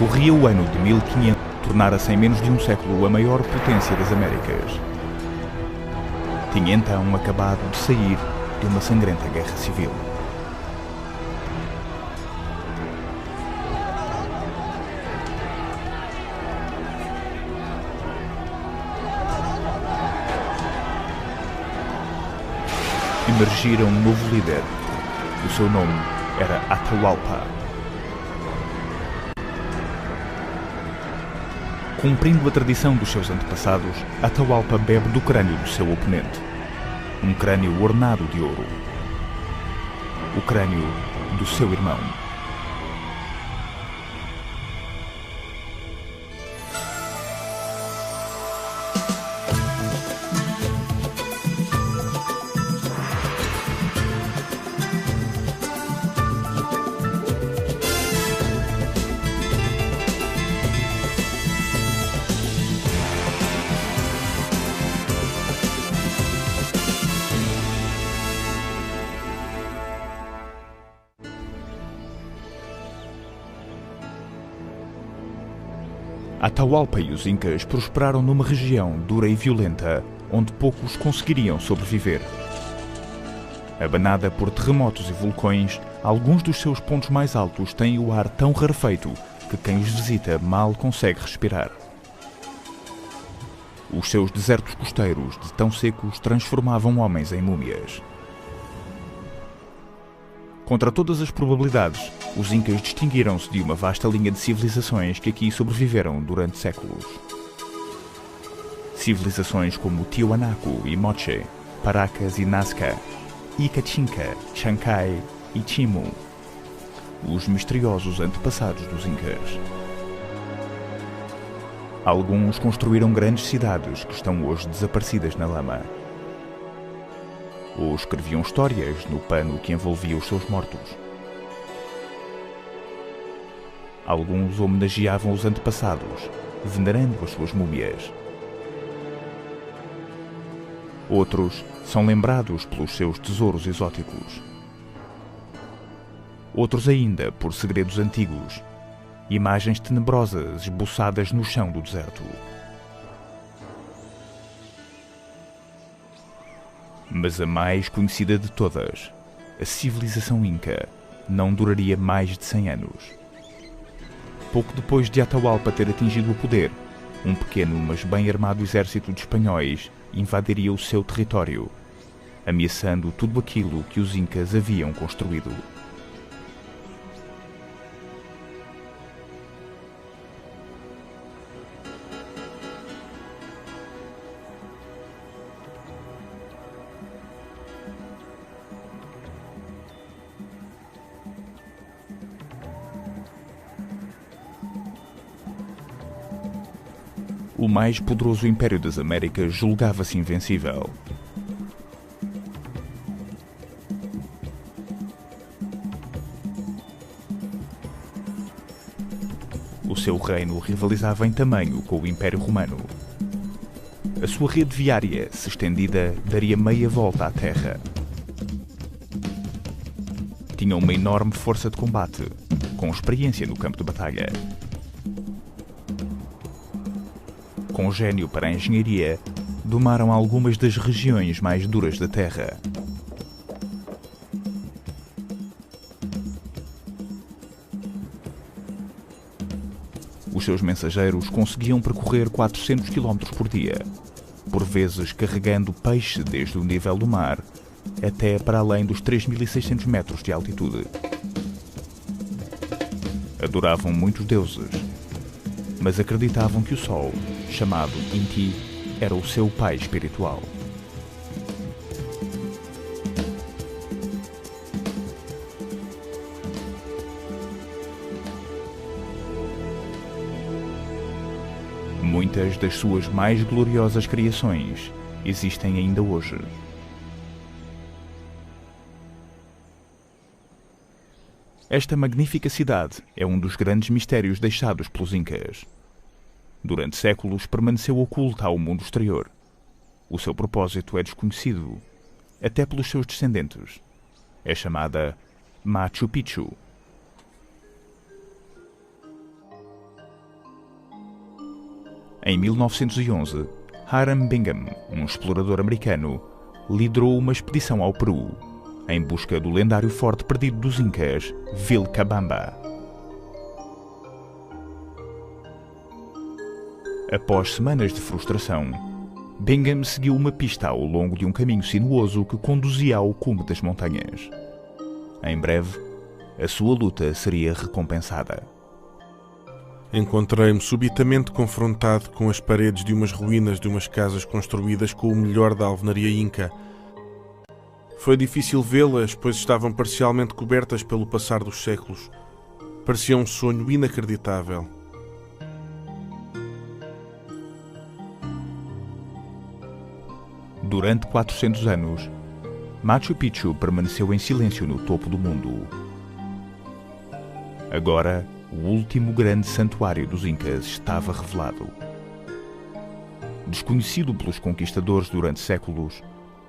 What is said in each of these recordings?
Corria o ano de 1500, tornara-se em menos de um século a maior potência das Américas. Tinha então acabado de sair de uma sangrenta guerra civil. Emergira um novo líder. O seu nome era Atahualpa. Cumprindo a tradição dos seus antepassados, Atahualpa bebe do crânio do seu oponente. Um crânio ornado de ouro. O crânio do seu irmão. Atahualpa e os Incas prosperaram numa região dura e violenta, onde poucos conseguiriam sobreviver. Abanada por terremotos e vulcões, alguns dos seus pontos mais altos têm o ar tão rarefeito que quem os visita mal consegue respirar. Os seus desertos costeiros, de tão secos, transformavam homens em múmias. Contra todas as probabilidades, os Incas distinguiram-se de uma vasta linha de civilizações que aqui sobreviveram durante séculos. Civilizações como Tiwanaku e Moche, Paracas e Nazca, Icachinca, Chancay e Chimu, os misteriosos antepassados dos Incas. Alguns construíram grandes cidades que estão hoje desaparecidas na lama. Ou escreviam histórias no pano que envolvia os seus mortos. Alguns homenageavam os antepassados, venerando as suas múmias. Outros são lembrados pelos seus tesouros exóticos. Outros ainda por segredos antigos, imagens tenebrosas esboçadas no chão do deserto. Mas a mais conhecida de todas, a civilização Inca, não duraria mais de 100 anos. Pouco depois de Atahualpa ter atingido o poder, um pequeno mas bem armado exército de espanhóis invadiria o seu território, ameaçando tudo aquilo que os Incas haviam construído. O mais poderoso Império das Américas julgava-se invencível. O seu reino rivalizava em tamanho com o Império Romano. A sua rede viária, se estendida, daria meia volta à Terra. Tinha uma enorme força de combate, com experiência no campo de batalha. Com gênio para a engenharia, domaram algumas das regiões mais duras da Terra. Os seus mensageiros conseguiam percorrer 400 km por dia, por vezes carregando peixe desde o nível do mar até para além dos 3.600 metros de altitude. Adoravam muitos deuses, mas acreditavam que o Sol, chamado Inti, era o seu pai espiritual. Muitas das suas mais gloriosas criações existem ainda hoje. Esta magnífica cidade é um dos grandes mistérios deixados pelos Incas. Durante séculos permaneceu oculta ao mundo exterior. O seu propósito é desconhecido, até pelos seus descendentes. É chamada Machu Picchu. Em 1911, Hiram Bingham, um explorador americano, liderou uma expedição ao Peru, em busca do lendário forte perdido dos Incas, Vilcabamba. Após semanas de frustração, Bingham seguiu uma pista ao longo de um caminho sinuoso que conduzia ao cume das montanhas. Em breve, a sua luta seria recompensada. Encontrei-me subitamente confrontado com as paredes de umas ruínas de umas casas construídas com o melhor da alvenaria inca. Foi difícil vê-las, pois estavam parcialmente cobertas pelo passar dos séculos. Parecia um sonho inacreditável. Durante 400 anos, Machu Picchu permaneceu em silêncio no topo do mundo. Agora, o último grande santuário dos Incas estava revelado. Desconhecido pelos conquistadores durante séculos,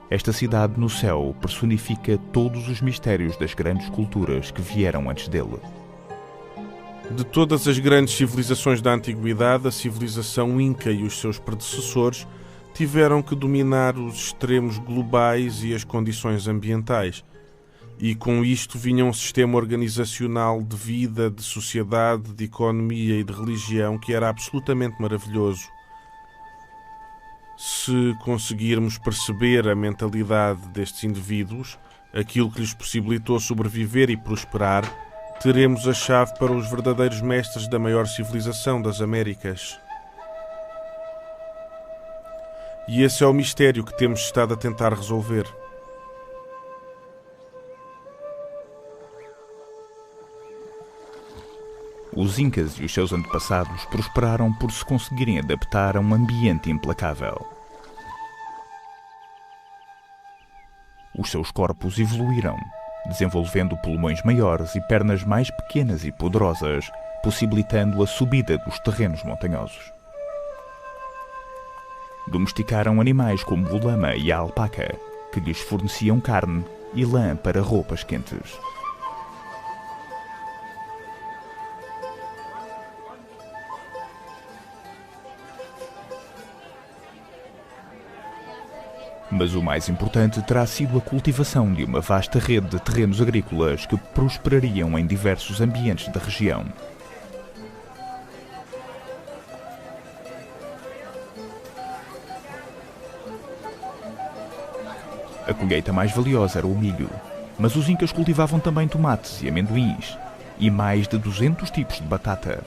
esta cidade no céu personifica todos os mistérios das grandes culturas que vieram antes dele. De todas as grandes civilizações da antiguidade, a civilização Inca e os seus predecessores tiveram que dominar os extremos globais e as condições ambientais. E com isto vinha um sistema organizacional de vida, de sociedade, de economia e de religião que era absolutamente maravilhoso. Se conseguirmos perceber a mentalidade destes indivíduos, aquilo que lhes possibilitou sobreviver e prosperar, teremos a chave para os verdadeiros mestres da maior civilização das Américas. E esse é o mistério que temos estado a tentar resolver. Os Incas e os seus antepassados prosperaram por se conseguirem adaptar a um ambiente implacável. Os seus corpos evoluíram, desenvolvendo pulmões maiores e pernas mais pequenas e poderosas, possibilitando a subida dos terrenos montanhosos. Domesticaram animais como o lama e a alpaca, que lhes forneciam carne e lã para roupas quentes. Mas o mais importante terá sido a cultivação de uma vasta rede de terrenos agrícolas que prosperariam em diversos ambientes da região. A colheita mais valiosa era o milho, mas os Incas cultivavam também tomates e amendoins, e mais de 200 tipos de batata.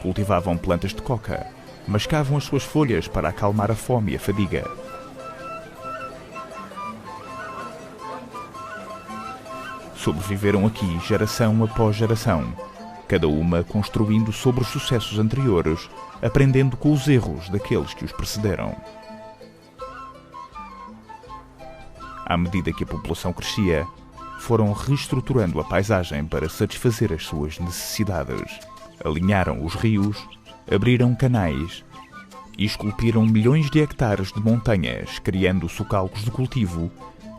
Cultivavam plantas de coca, mascavam as suas folhas para acalmar a fome e a fadiga. Sobreviveram aqui geração após geração, cada uma construindo sobre os sucessos anteriores, aprendendo com os erros daqueles que os precederam. À medida que a população crescia, foram reestruturando a paisagem para satisfazer as suas necessidades. Alinharam os rios, abriram canais e esculpiram milhões de hectares de montanhas, criando socalcos de cultivo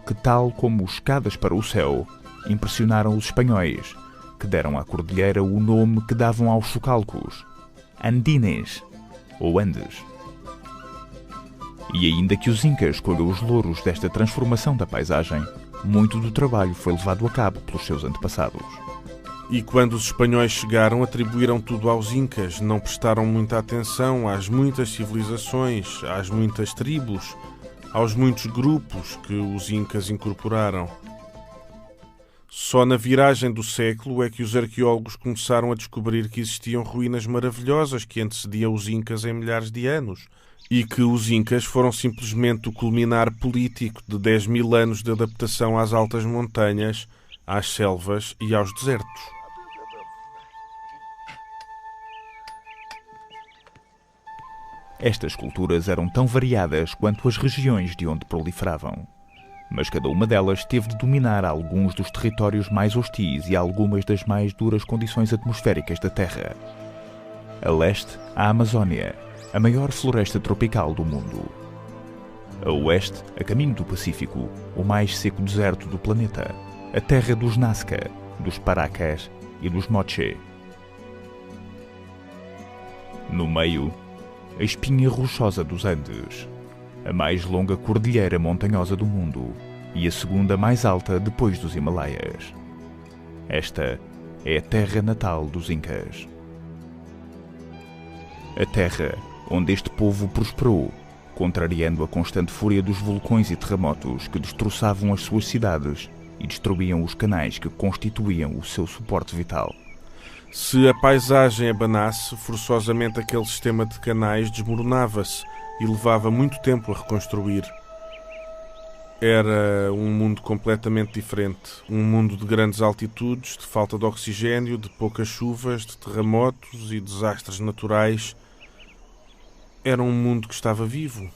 que, tal como escadas para o céu, impressionaram os espanhóis, que deram à cordilheira o nome que davam aos socalcos, Andines, ou Andes. E ainda que os Incas colham os louros desta transformação da paisagem, muito do trabalho foi levado a cabo pelos seus antepassados. E quando os espanhóis chegaram, atribuíram tudo aos Incas, não prestaram muita atenção às muitas civilizações, às muitas tribos, aos muitos grupos que os Incas incorporaram. Só na viragem do século é que os arqueólogos começaram a descobrir que existiam ruínas maravilhosas que antecediam os Incas em milhares de anos, e que os Incas foram simplesmente o culminar político de 10.000 anos de adaptação às altas montanhas, às selvas e aos desertos. Estas culturas eram tão variadas quanto as regiões de onde proliferavam, mas cada uma delas teve de dominar alguns dos territórios mais hostis e algumas das mais duras condições atmosféricas da Terra. A leste, a Amazónia, a maior floresta tropical do mundo. A oeste, a caminho do Pacífico, o mais seco deserto do planeta, a terra dos Nazca, dos Paracas e dos Moche. No meio, a espinha rochosa dos Andes, a mais longa cordilheira montanhosa do mundo e a segunda mais alta depois dos Himalaias. Esta é a terra natal dos Incas. A terra onde este povo prosperou, contrariando a constante fúria dos vulcões e terremotos que destroçavam as suas cidades e destruíam os canais que constituíam o seu suporte vital. Se a paisagem abanasse, forçosamente aquele sistema de canais desmoronava-se e levava muito tempo a reconstruir. Era um mundo completamente diferente. Um mundo de grandes altitudes, de falta de oxigênio, de poucas chuvas, de terremotos e desastres naturais. Era um mundo que estava vivo.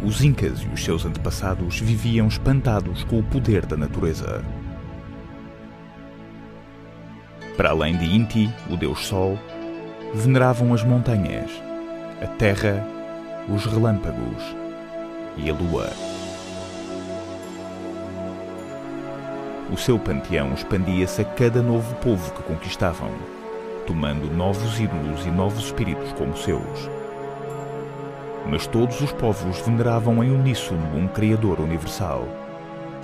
Os Incas e os seus antepassados viviam espantados com o poder da natureza. Para além de Inti, o deus Sol, veneravam as montanhas, a terra, os relâmpagos e a lua. O seu panteão expandia-se a cada novo povo que conquistavam, tomando novos ídolos e novos espíritos como seus. Mas todos os povos veneravam em uníssono um Criador universal,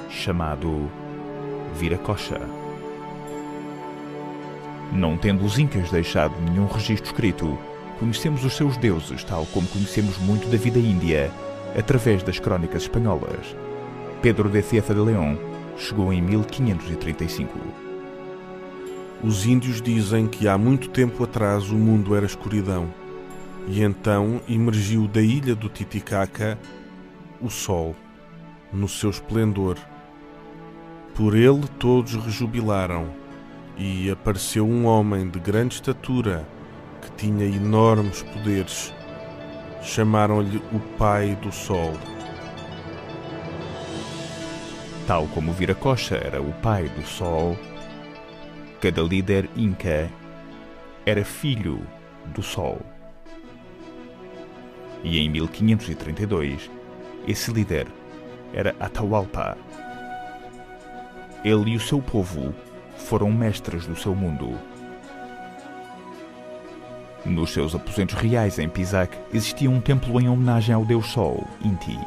chamado Viracocha. Não tendo os Incas deixado nenhum registro escrito, conhecemos os seus deuses tal como conhecemos muito da vida índia, através das crónicas espanholas. Pedro de Cieza de León chegou em 1535. Os índios dizem que há muito tempo atrás o mundo era escuridão, e então emergiu da ilha do Titicaca o sol, no seu esplendor. Por ele todos rejubilaram, e apareceu um homem de grande estatura, que tinha enormes poderes. Chamaram-lhe o Pai do Sol. Tal como Viracocha era o pai do Sol, cada líder Inca era filho do Sol. E em 1532, esse líder era Atahualpa. Ele e o seu povo foram mestres do seu mundo. Nos seus aposentos reais em Pisac existia um templo em homenagem ao deus Sol, Inti.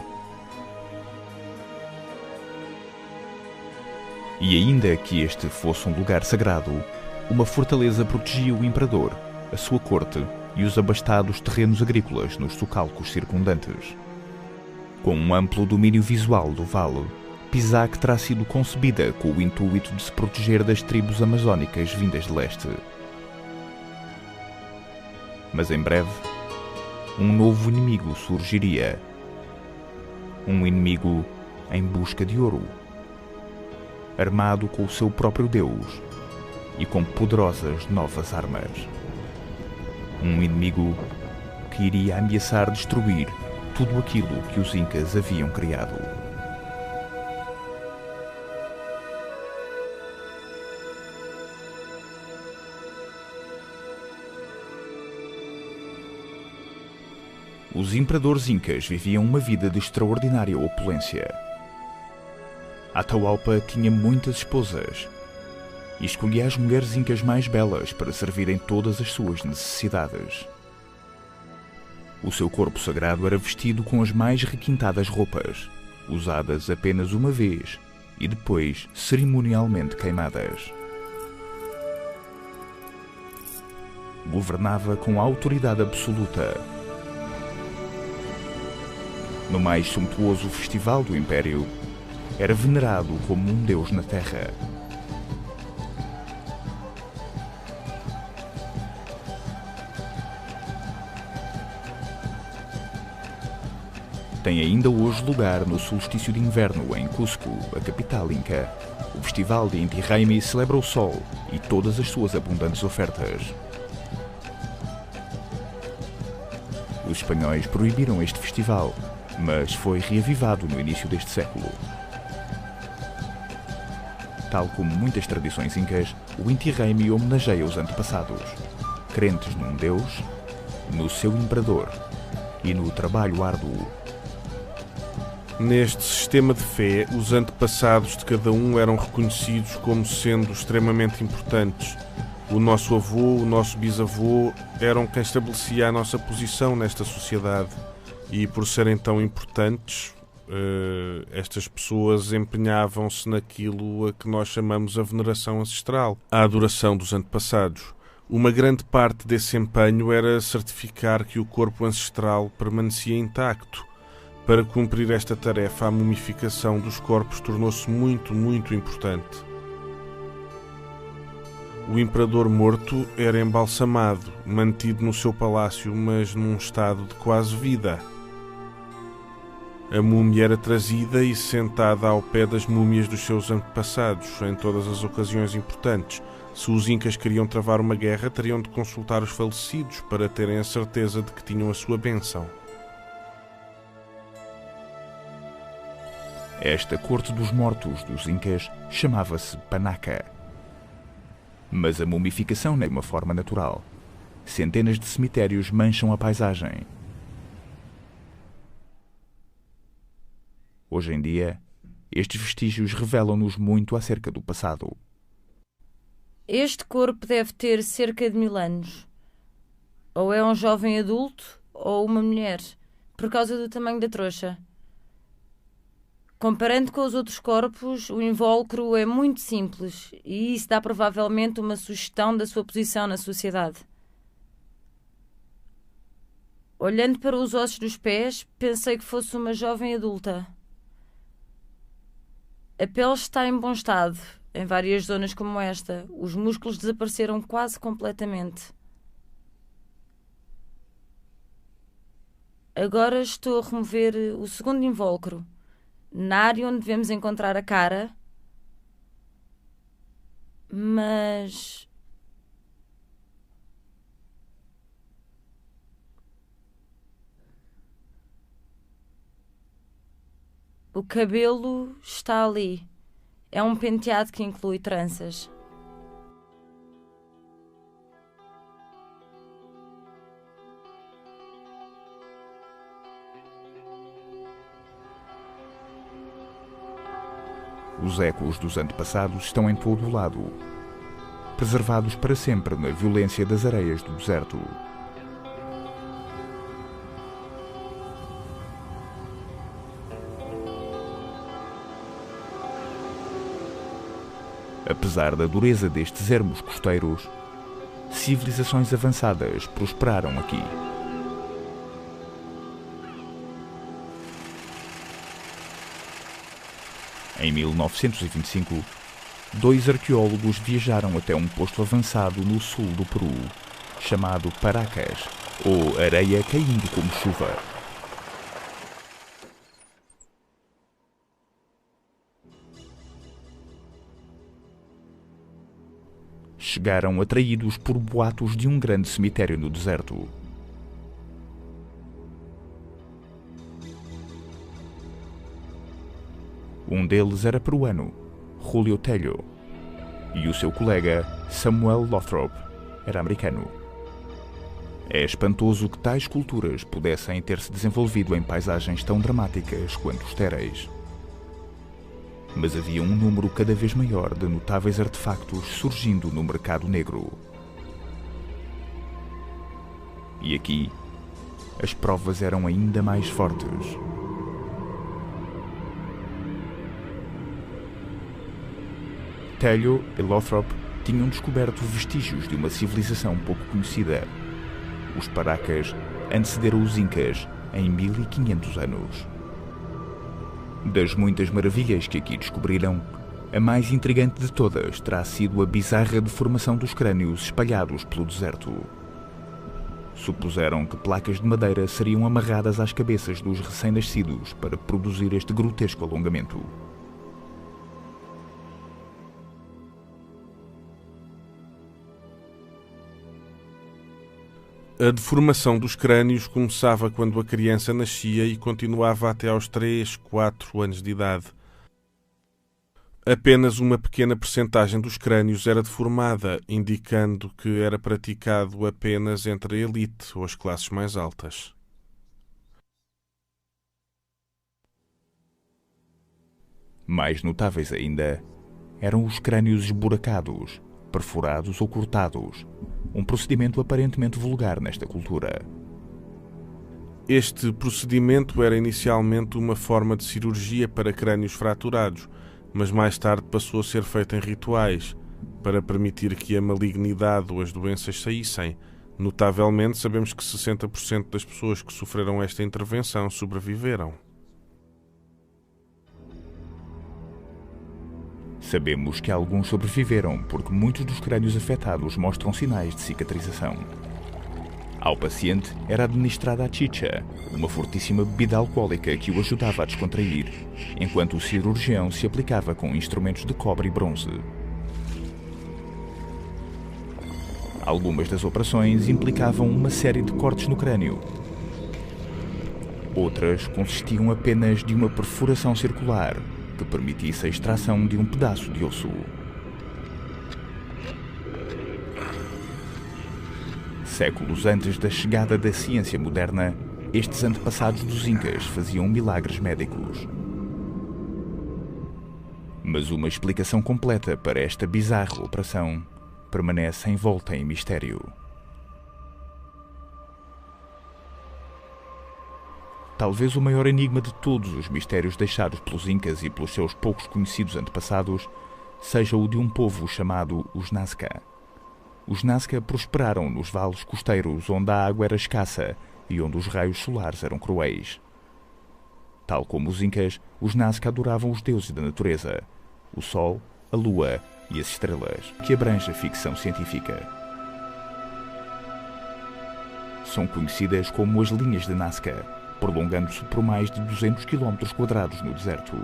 E ainda que este fosse um lugar sagrado, uma fortaleza protegia o imperador, a sua corte e os abastados terrenos agrícolas nos socalcos circundantes. Com um amplo domínio visual do vale, Pisac terá sido concebida com o intuito de se proteger das tribos amazónicas vindas de leste. Mas em breve, um novo inimigo surgiria. Um inimigo em busca de ouro, armado com o seu próprio Deus e com poderosas novas armas. Um inimigo que iria ameaçar destruir tudo aquilo que os Incas haviam criado. Os imperadores Incas viviam uma vida de extraordinária opulência. Atahualpa tinha muitas esposas e escolhia as mulheres incas mais belas para servirem todas as suas necessidades. O seu corpo sagrado era vestido com as mais requintadas roupas, usadas apenas uma vez e depois cerimonialmente queimadas. Governava com autoridade absoluta. No mais suntuoso festival do Império, era venerado como um deus na terra. Tem ainda hoje lugar no solstício de inverno em Cusco, a capital inca. O festival de Inti Raymi celebra o sol e todas as suas abundantes ofertas. Os espanhóis proibiram este festival, mas foi reavivado no início deste século. Tal como muitas tradições incas, o Inti Raymi homenageia os antepassados, crentes num deus, no seu imperador e no trabalho árduo. Neste sistema de fé, os antepassados de cada um eram reconhecidos como sendo extremamente importantes. O nosso avô, o nosso bisavô eram quem estabelecia a nossa posição nesta sociedade e, por serem tão importantes, estas pessoas empenhavam-se naquilo a que nós chamamos a veneração ancestral, a adoração dos antepassados. Uma grande parte desse empenho era certificar que o corpo ancestral permanecia intacto. Para cumprir esta tarefa, a mumificação dos corpos tornou-se muito, muito importante. O imperador morto era embalsamado, mantido no seu palácio, mas num estado de quase vida. A múmia era trazida e sentada ao pé das múmias dos seus antepassados, em todas as ocasiões importantes. Se os incas queriam travar uma guerra, teriam de consultar os falecidos para terem a certeza de que tinham a sua bênção. Esta corte dos mortos dos incas chamava-se Panaca. Mas a mumificação não é uma forma natural. Centenas de cemitérios mancham a paisagem. Hoje em dia, estes vestígios revelam-nos muito acerca do passado. Este corpo deve ter cerca de 1000 anos. Ou é um jovem adulto ou uma mulher, por causa do tamanho da trouxa. Comparando com os outros corpos, o invólucro é muito simples e isso dá provavelmente uma sugestão da sua posição na sociedade. Olhando para os ossos dos pés, pensei que fosse uma jovem adulta. A pele está em bom estado, em várias zonas como esta. Os músculos desapareceram quase completamente. Agora estou a remover o segundo invólucro, na área onde devemos encontrar a cara, mas o cabelo está ali. É um penteado que inclui tranças. Os ecos dos antepassados estão em todo o lado, preservados para sempre na violência das areias do deserto. Apesar da dureza destes ermos costeiros, civilizações avançadas prosperaram aqui. Em 1925, 2 arqueólogos viajaram até um posto avançado no sul do Peru, chamado Paracas, ou areia caindo como chuva. Chegaram atraídos por boatos de um grande cemitério no deserto. Um deles era peruano, Julio Tello, e o seu colega, Samuel Lothrop, era americano. É espantoso que tais culturas pudessem ter-se desenvolvido em paisagens tão dramáticas quanto estéreis. Mas havia um número cada vez maior de notáveis artefactos surgindo no mercado negro. E aqui, as provas eram ainda mais fortes. Tello e Lothrop tinham descoberto vestígios de uma civilização pouco conhecida. Os Paracas antecederam os Incas em 1500 anos. Das muitas maravilhas que aqui descobriram, a mais intrigante de todas terá sido a bizarra deformação dos crânios espalhados pelo deserto. Supuseram que placas de madeira seriam amarradas às cabeças dos recém-nascidos para produzir este grotesco alongamento. A deformação dos crânios começava quando a criança nascia e continuava até aos 3, 4 anos de idade. Apenas uma pequena percentagem dos crânios era deformada, indicando que era praticado apenas entre a elite ou as classes mais altas. Mais notáveis ainda eram os crânios esburacados, perfurados ou cortados, um procedimento aparentemente vulgar nesta cultura. Este procedimento era inicialmente uma forma de cirurgia para crânios fraturados, mas mais tarde passou a ser feito em rituais, para permitir que a malignidade ou as doenças saíssem. Notavelmente, sabemos que 60% das pessoas que sofreram esta intervenção sobreviveram. Sabemos que alguns sobreviveram porque muitos dos crânios afetados mostram sinais de cicatrização. Ao paciente era administrada a chicha, uma fortíssima bebida alcoólica que o ajudava a descontrair, enquanto o cirurgião se aplicava com instrumentos de cobre e bronze. Algumas das operações implicavam uma série de cortes no crânio. Outras consistiam apenas de uma perfuração circular que permitisse a extração de um pedaço de osso. Séculos antes da chegada da ciência moderna, estes antepassados dos Incas faziam milagres médicos. Mas uma explicação completa para esta bizarra operação permanece envolta em mistério. Talvez o maior enigma de todos os mistérios deixados pelos Incas e pelos seus poucos conhecidos antepassados seja o de um povo chamado os Nazca. Os Nazca prosperaram nos vales costeiros onde a água era escassa e onde os raios solares eram cruéis. Tal como os Incas, os Nazca adoravam os deuses da natureza, o Sol, a Lua e as estrelas, que abrange a ficção científica. São conhecidas como as linhas de Nazca, prolongando-se por mais de 200 km² no deserto.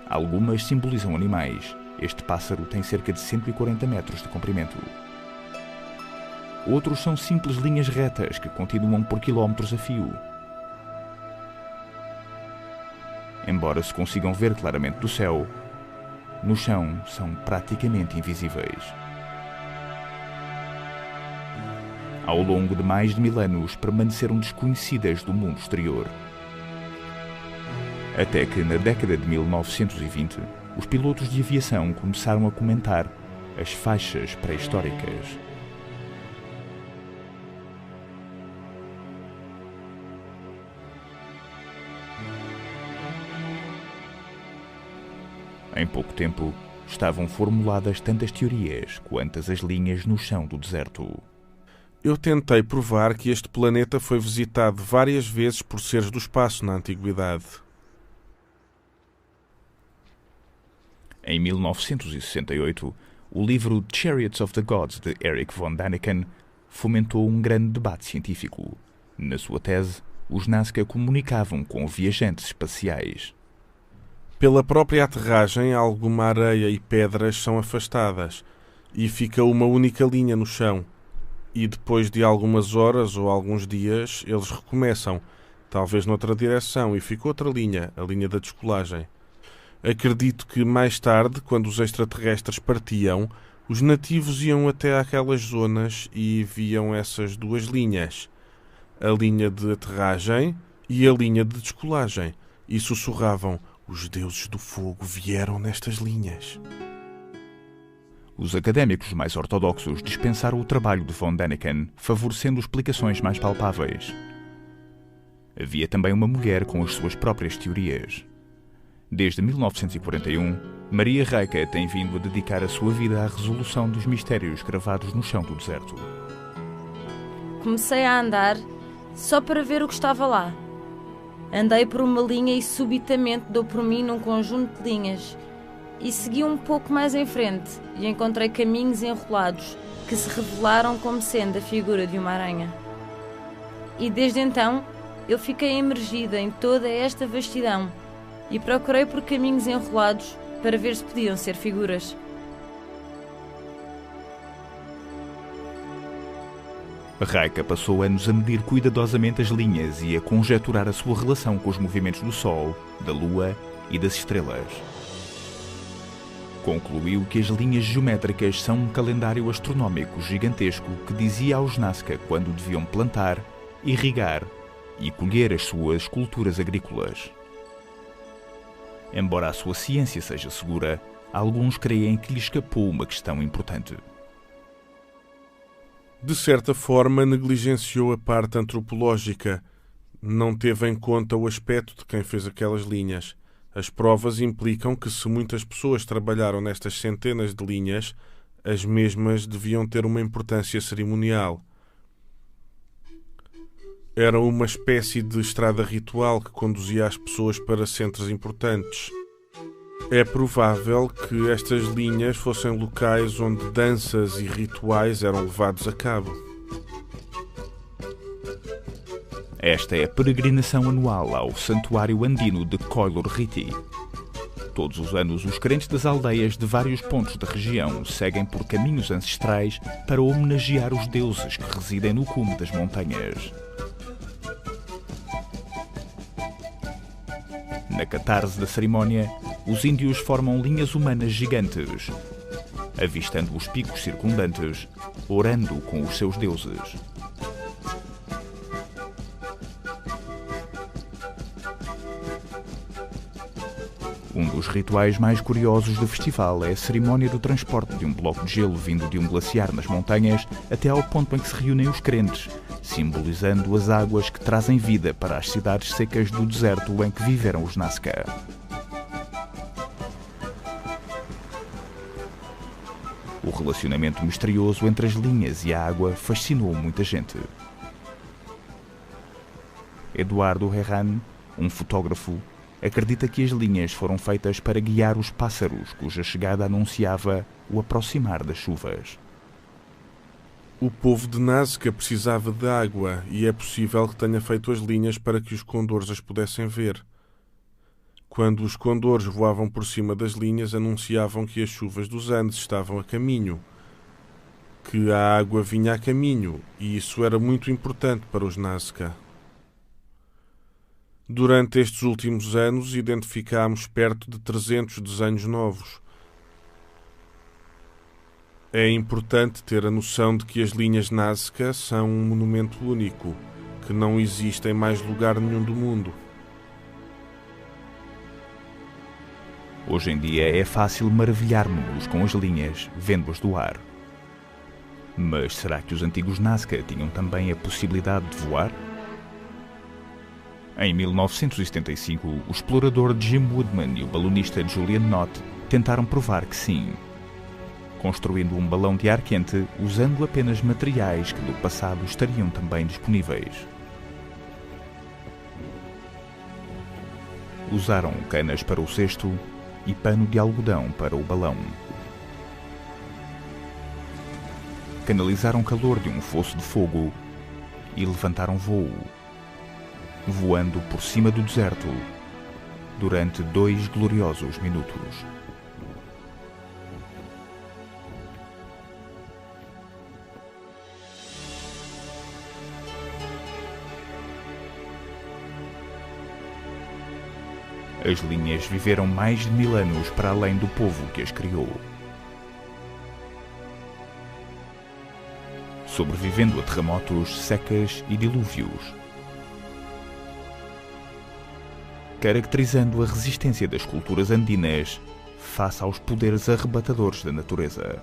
Algumas simbolizam animais. Este pássaro tem cerca de 140 metros de comprimento. Outros são simples linhas retas que continuam por quilómetros a fio. Embora se consigam ver claramente do céu, no chão são praticamente invisíveis. Ao longo de mais de 1000 anos, permaneceram desconhecidas do mundo exterior. Até que, na década de 1920, os pilotos de aviação começaram a comentar as faixas pré-históricas. Em pouco tempo, estavam formuladas tantas teorias quantas as linhas no chão do deserto. Eu tentei provar que este planeta foi visitado várias vezes por seres do espaço na antiguidade. Em 1968, o livro Chariots of the Gods, de Erich von Däniken, fomentou um grande debate científico. Na sua tese, os Nazca comunicavam com viajantes espaciais. Pela própria aterragem, alguma areia e pedras são afastadas e fica uma única linha no chão. E depois de algumas horas ou alguns dias, eles recomeçam, talvez noutra direção, e fica outra linha, a linha da descolagem. Acredito que mais tarde, quando os extraterrestres partiam, os nativos iam até aquelas zonas e viam essas duas linhas, a linha de aterragem e a linha de descolagem, e sussurravam: os deuses do fogo vieram nestas linhas. Os académicos mais ortodoxos dispensaram o trabalho de von Däniken, favorecendo explicações mais palpáveis. Havia também uma mulher com as suas próprias teorias. Desde 1941, Maria Rieika tem vindo a dedicar a sua vida à resolução dos mistérios gravados no chão do deserto. Comecei a andar só para ver o que estava lá. Andei por uma linha e subitamente dou por mim num conjunto de linhas. E segui um pouco mais em frente e encontrei caminhos enrolados que se revelaram como sendo a figura de uma aranha. E desde então eu fiquei imergida em toda esta vastidão e procurei por caminhos enrolados para ver se podiam ser figuras. Rieika passou anos a medir cuidadosamente as linhas e a conjecturar a sua relação com os movimentos do Sol, da Lua e das estrelas. Concluiu que as linhas geométricas são um calendário astronómico gigantesco que dizia aos Nazca quando deviam plantar, irrigar e colher as suas culturas agrícolas. Embora a sua ciência seja segura, alguns creem que lhe escapou uma questão importante. De certa forma, negligenciou a parte antropológica. Não teve em conta o aspecto de quem fez aquelas linhas. As provas implicam que, se muitas pessoas trabalharam nestas centenas de linhas, as mesmas deviam ter uma importância cerimonial. Era uma espécie de estrada ritual que conduzia as pessoas para centros importantes. É provável que estas linhas fossem locais onde danças e rituais eram levados a cabo. Esta é a peregrinação anual ao santuário andino de Coilor Riti. Todos os anos, os crentes das aldeias de vários pontos da região seguem por caminhos ancestrais para homenagear os deuses que residem no cume das montanhas. Na catarse da cerimónia, os índios formam linhas humanas gigantes, avistando os picos circundantes, orando com os seus deuses. Um dos rituais mais curiosos do festival é a cerimónia do transporte de um bloco de gelo vindo de um glaciar nas montanhas até ao ponto em que se reúnem os crentes, simbolizando as águas que trazem vida para as cidades secas do deserto em que viveram os Nazca. O relacionamento misterioso entre as linhas e a água fascinou muita gente. Eduardo Herran, um fotógrafo, acredita que as linhas foram feitas para guiar os pássaros, cuja chegada anunciava o aproximar das chuvas. O povo de Nazca precisava de água e é possível que tenha feito as linhas para que os condores as pudessem ver. Quando os condores voavam por cima das linhas, anunciavam que as chuvas dos Andes estavam a caminho, que a água vinha a caminho, e isso era muito importante para os Nazca. Durante estes últimos anos, identificámos perto de 300 desenhos novos. É importante ter a noção de que as linhas Nazca são um monumento único, que não existe em mais lugar nenhum do mundo. Hoje em dia é fácil maravilhar-nos com as linhas, vendo-as do ar. Mas será que os antigos Nazca tinham também a possibilidade de voar? Em 1975, o explorador Jim Woodman e o balonista Julian Knott tentaram provar que sim, construindo um balão de ar quente usando apenas materiais que no passado estariam também disponíveis. Usaram canas para o cesto e pano de algodão para o balão. Canalizaram calor de um fosso de fogo e levantaram voo, voando por cima do deserto durante 2 gloriosos minutos. As linhas viveram mais de 1000 anos para além do povo que as criou. Sobrevivendo a terremotos, secas e dilúvios. Caracterizando a resistência das culturas andinas face aos poderes arrebatadores da natureza.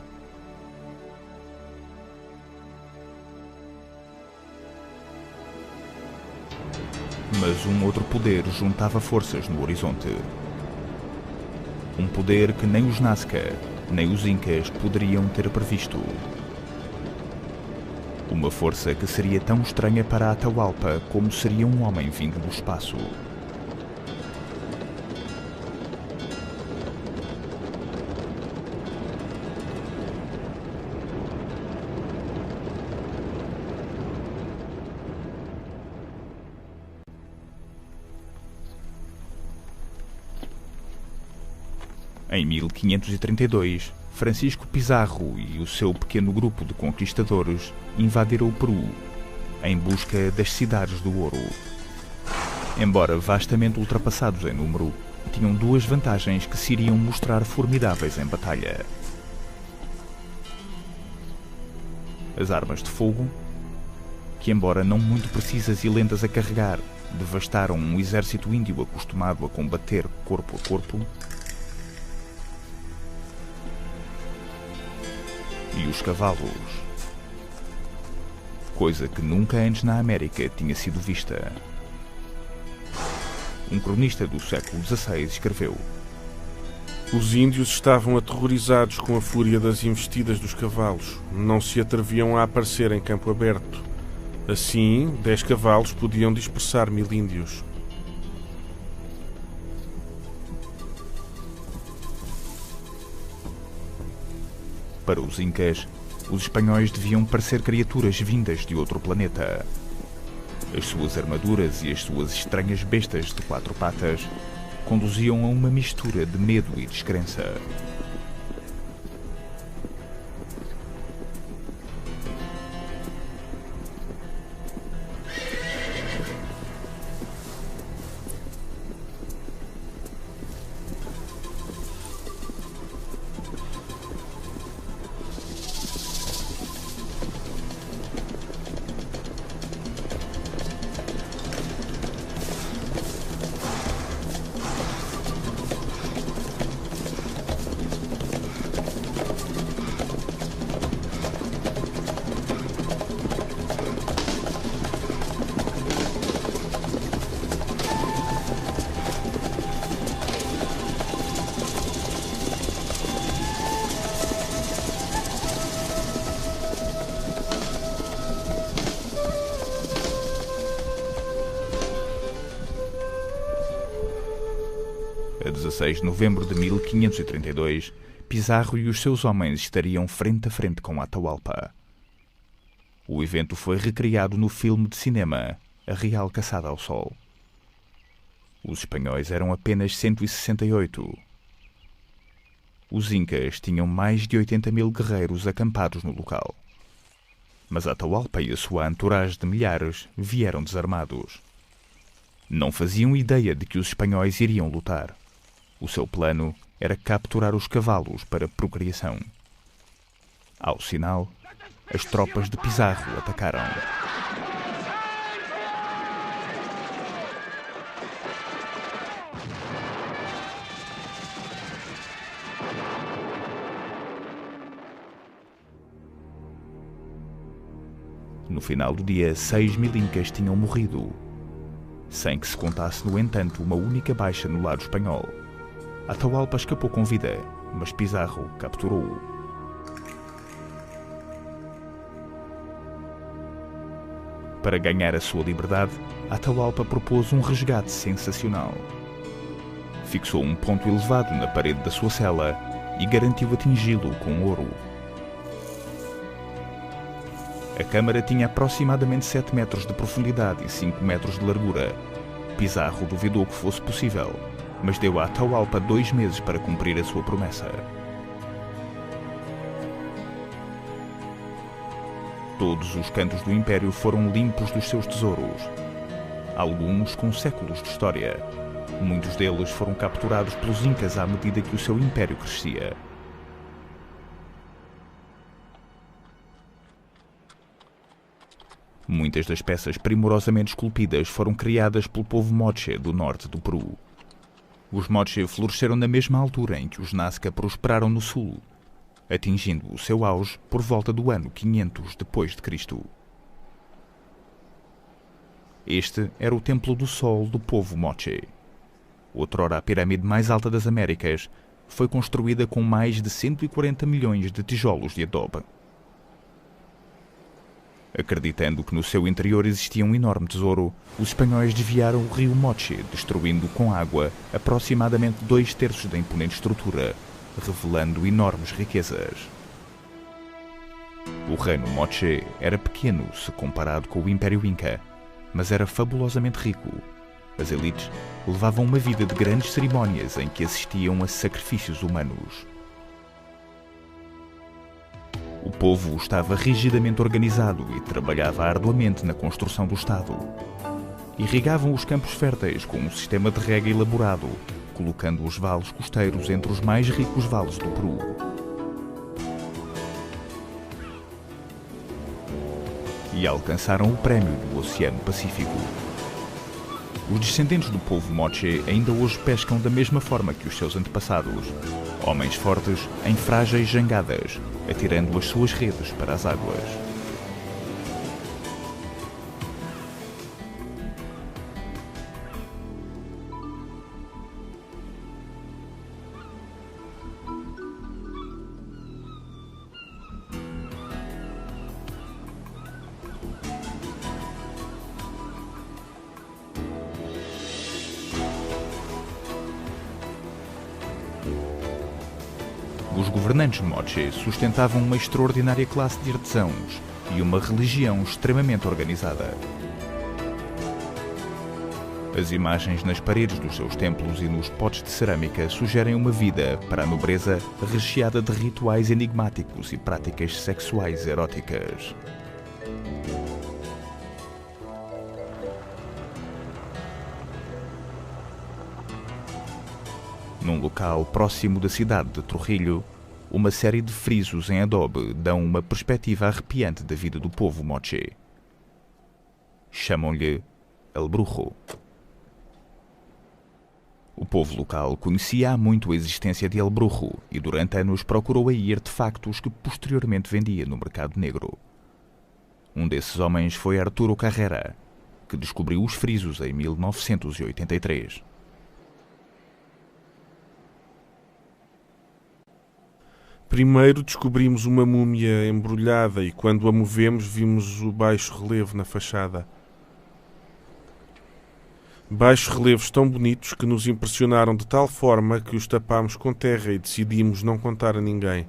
Mas um outro poder juntava forças no horizonte. Um poder que nem os Nazca, nem os Incas poderiam ter previsto. Uma força que seria tão estranha para Atahualpa como seria um homem vindo do espaço. Em 1532, Francisco Pizarro e o seu pequeno grupo de conquistadores invadiram o Peru, em busca das cidades do ouro. Embora vastamente ultrapassados em número, tinham 2 vantagens que se iriam mostrar formidáveis em batalha. As armas de fogo, que, embora não muito precisas e lentas a carregar, devastaram um exército índio acostumado a combater corpo a corpo, e os cavalos, coisa que nunca antes na América tinha sido vista. Um cronista do século XVI escreveu: os índios estavam aterrorizados com a fúria das investidas dos cavalos. Não se atreviam a aparecer em campo aberto. Assim, 10 cavalos podiam dispersar 1000 índios. Para os incas, os espanhóis deviam parecer criaturas vindas de outro planeta. As suas armaduras e as suas estranhas bestas de 4 patas conduziam a uma mistura de medo e descrença. A 16 de novembro de 1532, Pizarro e os seus homens estariam frente a frente com Atahualpa. O evento foi recriado no filme de cinema A Real Caçada ao Sol. Os espanhóis eram apenas 168. Os incas tinham mais de 80.000 guerreiros acampados no local. Mas Atahualpa e a sua entourage de milhares vieram desarmados. Não faziam ideia de que os espanhóis iriam lutar. O seu plano era capturar os cavalos para procriação. Ao sinal, as tropas de Pizarro atacaram. No final do dia, 6.000 incas tinham morrido, sem que se contasse, no entanto, uma única baixa no lado espanhol. Atahualpa escapou com vida, mas Pizarro capturou-o. Para ganhar a sua liberdade, Atahualpa propôs um resgate sensacional. Fixou um ponto elevado na parede da sua cela e garantiu atingi-lo com ouro. A câmara tinha aproximadamente 7 metros de profundidade e 5 metros de largura. Pizarro duvidou que fosse possível, mas deu a Atahualpa 2 meses para cumprir a sua promessa. Todos os cantos do Império foram limpos dos seus tesouros, alguns com séculos de história. Muitos deles foram capturados pelos incas à medida que o seu império crescia. Muitas das peças primorosamente esculpidas foram criadas pelo povo Moche do norte do Peru. Os Moche floresceram na mesma altura em que os Nazca prosperaram no sul, atingindo o seu auge por volta do ano 500 depois de Cristo. Este era o Templo do Sol do povo Moche. Outrora a pirâmide mais alta das Américas, foi construída com mais de 140 milhões de tijolos de adobe. Acreditando que no seu interior existia um enorme tesouro, os espanhóis desviaram o rio Moche, destruindo com água aproximadamente 2/3 da imponente estrutura, revelando enormes riquezas. O reino Moche era pequeno se comparado com o Império Inca, mas era fabulosamente rico. As elites levavam uma vida de grandes cerimónias em que assistiam a sacrifícios humanos. O povo estava rigidamente organizado e trabalhava arduamente na construção do Estado. Irrigavam os campos férteis com um sistema de rega elaborado, colocando os vales costeiros entre os mais ricos vales do Peru. e alcançaram o prémio do Oceano Pacífico. Os descendentes do povo Moche ainda hoje pescam da mesma forma que os seus antepassados, homens fortes em frágeis jangadas, atirando as suas redes para as águas. Os governantes Moche sustentavam uma extraordinária classe de artesãos e uma religião extremamente organizada. As imagens nas paredes dos seus templos e nos potes de cerâmica sugerem uma vida para a nobreza recheada de rituais enigmáticos e práticas sexuais eróticas. Num local próximo da cidade de Trujillo, uma série de frisos em adobe dão uma perspectiva arrepiante da vida do povo Moche. Chamam-lhe El Brujo. O povo local conhecia há muito a existência de El Brujo e durante anos procurou aí artefactos que posteriormente vendia no mercado negro. Um desses homens foi Arturo Carrera, que descobriu os frisos em 1983. Primeiro descobrimos uma múmia embrulhada e quando a movemos vimos o baixo relevo na fachada. Baixos relevos tão bonitos que nos impressionaram de tal forma que os tapámos com terra e decidimos não contar a ninguém.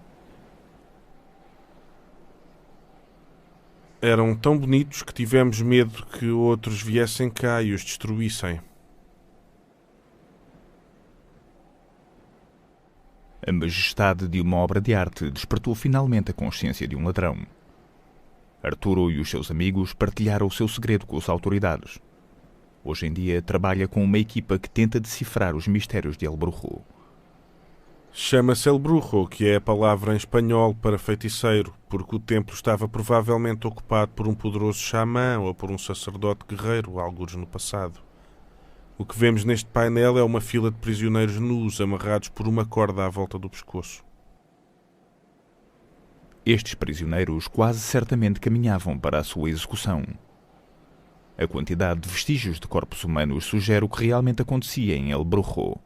Eram tão bonitos que tivemos medo que outros viessem cá e os destruíssem. A majestade de uma obra de arte despertou finalmente a consciência de um ladrão. Arturo e os seus amigos partilharam o seu segredo com as autoridades. Hoje em dia trabalha com uma equipa que tenta decifrar os mistérios de El Brujo. Chama-se El Brujo, que é a palavra em espanhol para feiticeiro, porque o templo estava provavelmente ocupado por um poderoso xamã ou por um sacerdote guerreiro, algures no passado. O que vemos neste painel é uma fila de prisioneiros nus amarrados por uma corda à volta do pescoço. Estes prisioneiros quase certamente caminhavam para a sua execução. A quantidade de vestígios de corpos humanos sugere o que realmente acontecia em El Brujo.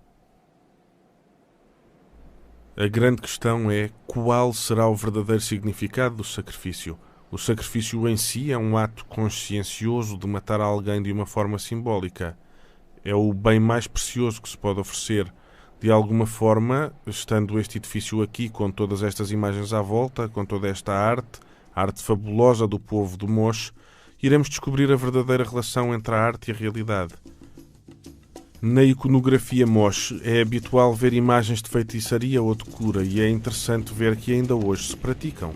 A grande questão é qual será o verdadeiro significado do sacrifício. O sacrifício em si é um ato consciencioso de matar alguém de uma forma simbólica. É o bem mais precioso que se pode oferecer. De alguma forma, estando este edifício aqui, com todas estas imagens à volta, com toda esta arte, a arte fabulosa do povo do Moche, iremos descobrir a verdadeira relação entre a arte e a realidade. Na iconografia Moche é habitual ver imagens de feitiçaria ou de cura e é interessante ver que ainda hoje se praticam.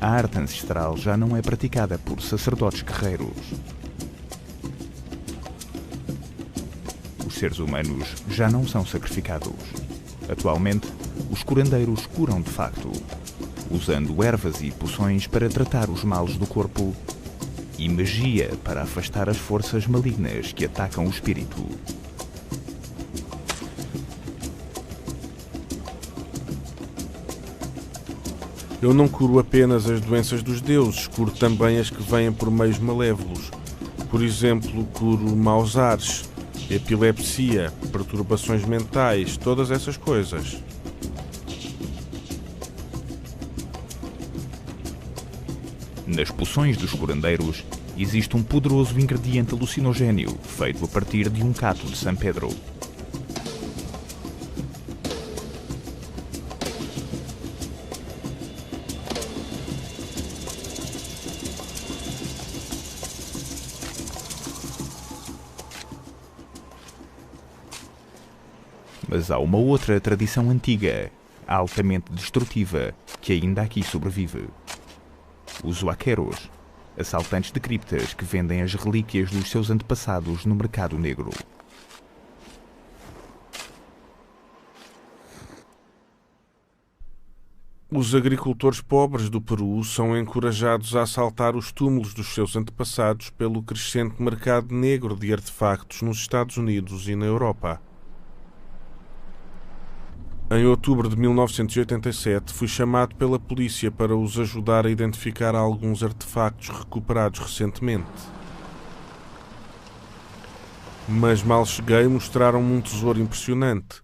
A arte ancestral já não é praticada por sacerdotes guerreiros. Os seres humanos já não são sacrificados. Atualmente, os curandeiros curam de facto, usando ervas e poções para tratar os males do corpo e magia para afastar as forças malignas que atacam o espírito. Eu não curo apenas as doenças dos deuses, curo também as que vêm por meios malévolos. Por exemplo, curo maus ares, epilepsia, perturbações mentais, todas essas coisas. Nas poções dos curandeiros existe um poderoso ingrediente alucinogéneo feito a partir de um cato de San Pedro. Mas há uma outra tradição antiga, altamente destrutiva, que ainda aqui sobrevive. Os huaqueros, assaltantes de criptas que vendem as relíquias dos seus antepassados no mercado negro. Os agricultores pobres do Peru são encorajados a assaltar os túmulos dos seus antepassados pelo crescente mercado negro de artefactos nos Estados Unidos e na Europa. Em outubro de 1987, fui chamado pela polícia para os ajudar a identificar alguns artefactos recuperados recentemente. Mas mal cheguei, mostraram-me um tesouro impressionante.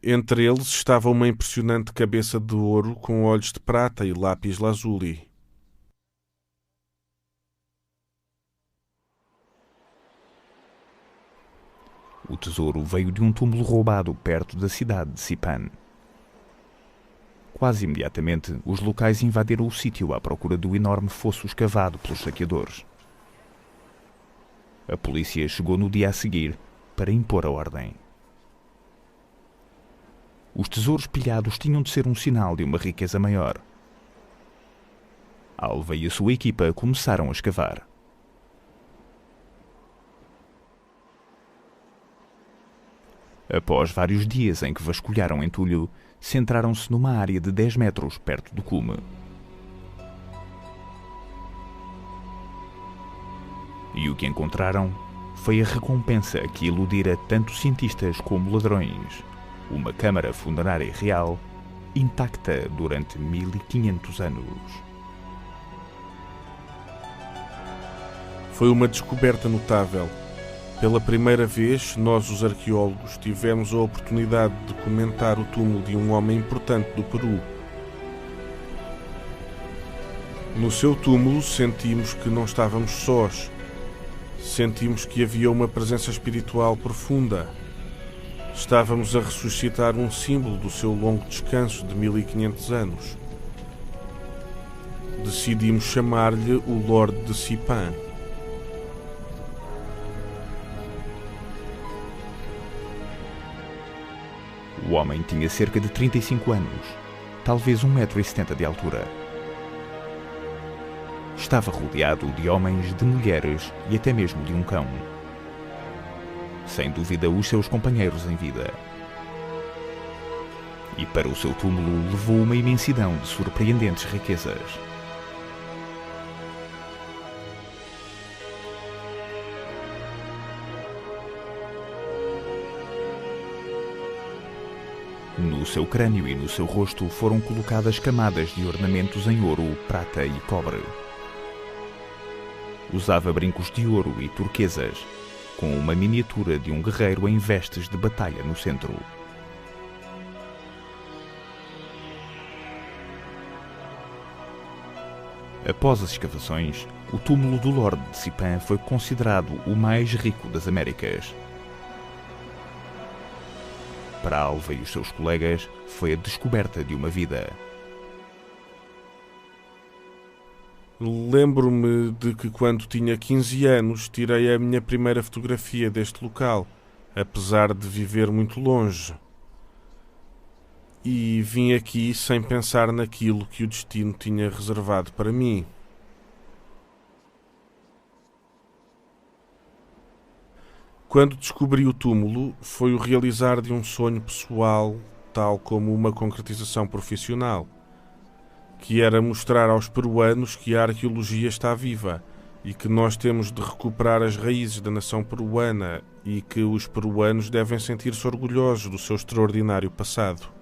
Entre eles estava uma impressionante cabeça de ouro com olhos de prata e lápis lazuli. O tesouro veio de um túmulo roubado perto da cidade de Sipan. Quase imediatamente, os locais invadiram o sítio à procura do enorme fosso escavado pelos saqueadores. A polícia chegou no dia a seguir para impor a ordem. Os tesouros pilhados tinham de ser um sinal de uma riqueza maior. Alva e a sua equipa começaram a escavar. Após vários dias em que vasculharam entulho, centraram-se numa área de 10 metros perto do cume. E o que encontraram foi a recompensa que iludira tanto cientistas como ladrões: uma câmara funerária real intacta durante 1500 anos. Foi uma descoberta notável. Pela primeira vez, nós, os arqueólogos, tivemos a oportunidade de documentar o túmulo de um homem importante do Peru. No seu túmulo, sentimos que não estávamos sós. Sentimos que havia uma presença espiritual profunda. Estávamos a ressuscitar um símbolo do seu longo descanso de 1500 anos. Decidimos chamar-lhe o Lorde de Sipan. O homem tinha cerca de 35 anos, talvez 1,70 m de altura. Estava rodeado de homens, de mulheres e até mesmo de um cão. Sem dúvida, os seus companheiros em vida. E para o seu túmulo levou uma imensidão de surpreendentes riquezas. No seu crânio e no seu rosto foram colocadas camadas de ornamentos em ouro, prata e cobre. Usava brincos de ouro e turquesas, com uma miniatura de um guerreiro em vestes de batalha no centro. Após as escavações, o túmulo do Lorde de Sipan foi considerado o mais rico das Américas. Para Alva e os seus colegas, foi a descoberta de uma vida. Lembro-me de que quando tinha 15 anos tirei a minha primeira fotografia deste local, apesar de viver muito longe. E vim aqui sem pensar naquilo que o destino tinha reservado para mim. Quando descobri o túmulo, foi o realizar de um sonho pessoal, tal como uma concretização profissional, que era mostrar aos peruanos que a arqueologia está viva e que nós temos de recuperar as raízes da nação peruana e que os peruanos devem sentir-se orgulhosos do seu extraordinário passado.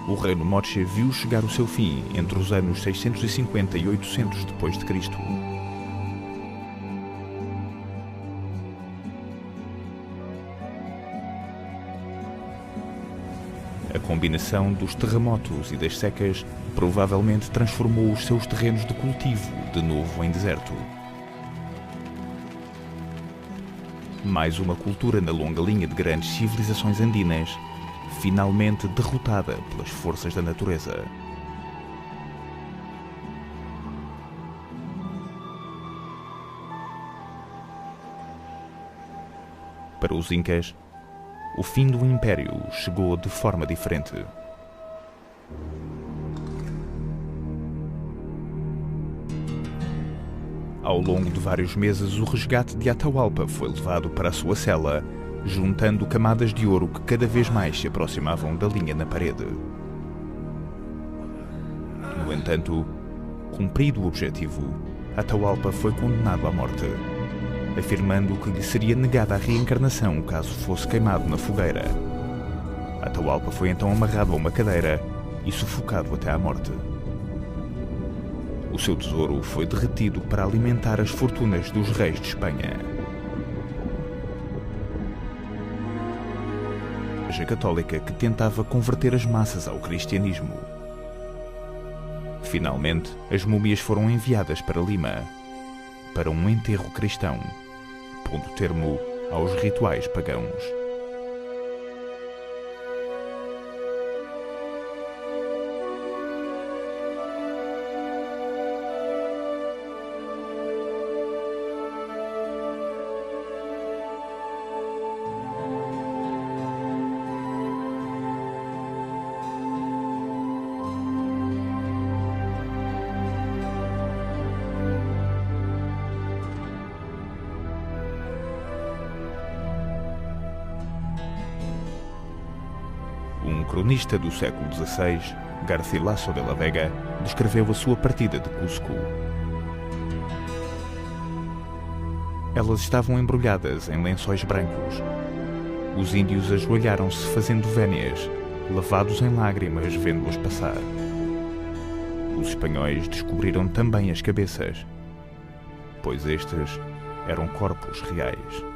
O reino Moche viu chegar o seu fim entre os anos 650 e 800 depois de Cristo. A combinação dos terremotos e das secas provavelmente transformou os seus terrenos de cultivo de novo em deserto. Mais uma cultura na longa linha de grandes civilizações andinas, finalmente derrotada pelas forças da natureza. Para os Incas, o fim do Império chegou de forma diferente. Ao longo de vários meses, o resgate de Atahualpa foi levado para a sua cela, juntando camadas de ouro que cada vez mais se aproximavam da linha na parede. No entanto, cumprido o objetivo, Atahualpa foi condenado à morte, afirmando que lhe seria negada a reencarnação caso fosse queimado na fogueira. Atahualpa foi então amarrado a uma cadeira e sufocado até à morte. O seu tesouro foi derretido para alimentar as fortunas dos reis de Espanha. A Igreja Católica que tentava converter as massas ao cristianismo. Finalmente, as múmias foram enviadas para Lima, para um enterro cristão, pondo termo aos rituais pagãos. Um cronista do século XVI, Garcilaso de la Vega, descreveu a sua partida de Cusco. Elas estavam embrulhadas em lençóis brancos. Os índios ajoelharam-se fazendo vénias, lavados em lágrimas vendo-as passar. Os espanhóis descobriram também as cabeças, pois estes eram corpos reais.